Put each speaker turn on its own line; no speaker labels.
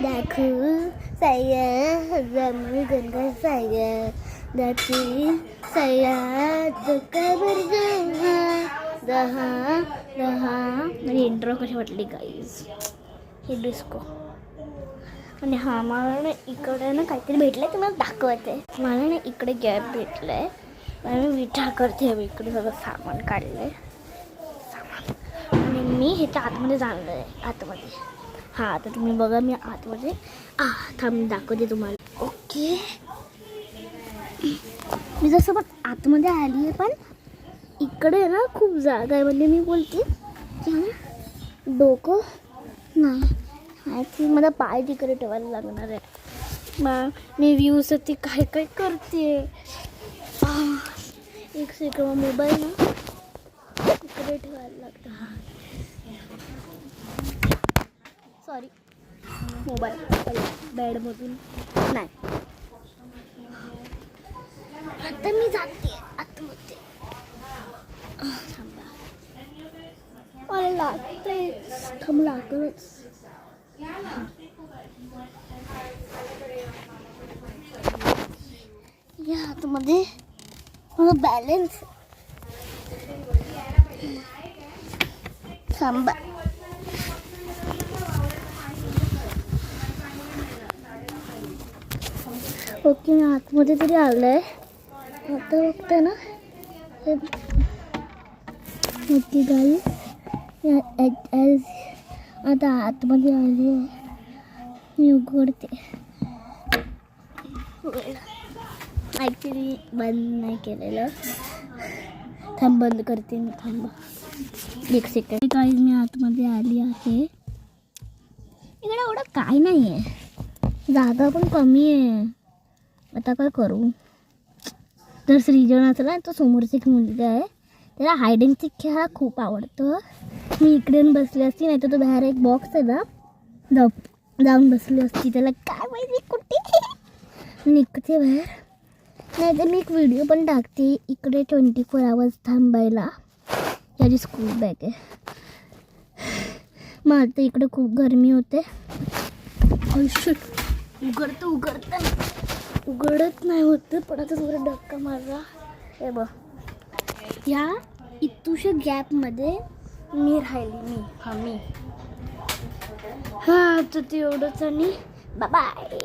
Daku saya Ramadhan saya Dati saya Duka berdua Daha मेरी intro कशी वाटली guys हे disco आणि हा मला ना इकडे ना काहीतरी भेटलं आहे तुम्हाला दाखवते मला ना इकडे गॅप भेटलं आहे मी विचार करते इकडे सगळं सामान काढलं आहे आणि मी ह्याच्या आतमध्ये जाणार आहे आतमध्ये हां तर तुम्ही बघा मी आतमध्ये थांब दाखवते तुम्हाला ओके मी जसं पण आतमध्ये आली आहे पण इकडे ना खूप जागा आहे म्हणजे मी बोलते की डोकं नाही आय थिंक मला पाय तिकडे ठेवायला लागणार आहे मग मी व्ह्यूसाठी काय काय करते एक सेकंड मोबाईल ना इकडे ठेवायला लागतं सॉरी मोबाईल बेडमधून नाही आता मी जाते आतमध्ये थांबा मला लागते थांब लागलंच या आतमध्ये मला बॅलन्स थांबा ओके मी आतमध्ये तरी आलं आहे आता बघते ना मोठी गाई आता आतमध्ये आली आहे मी उघडते ॲक्च्युली बंद नाही केलेलं थांब बंद करते मी थांबा एक सेकंड गाईज मी आतमध्ये आली आहे इकडे एवढं काय नाही आहे जागा पण कमी आहे आता काय करू जर सृजन असला तो समोरची एक मुलगा आहे त्याला हाईड अँड सीक खेळायला खूप आवडतं मी इकडे येऊन बसली असती नाही तर तो बाहेर एक बॉक्स आहे ना जाऊन बसली असती त्याला काय माहिती कुठे निघते बाहेर नाही तर मी एक व्हिडिओ पण टाकते इकडे 24 आवर्स थांबायला याची स्कूल बॅग आहे मग आता इकडे खूप गरमी होते उघडत नाही होतं पण आता थोडा धक्का मारला हे बघ ह्या इतुशा गॅपमध्ये मी राहिली मी हां तर ते एवढंच आणि बाय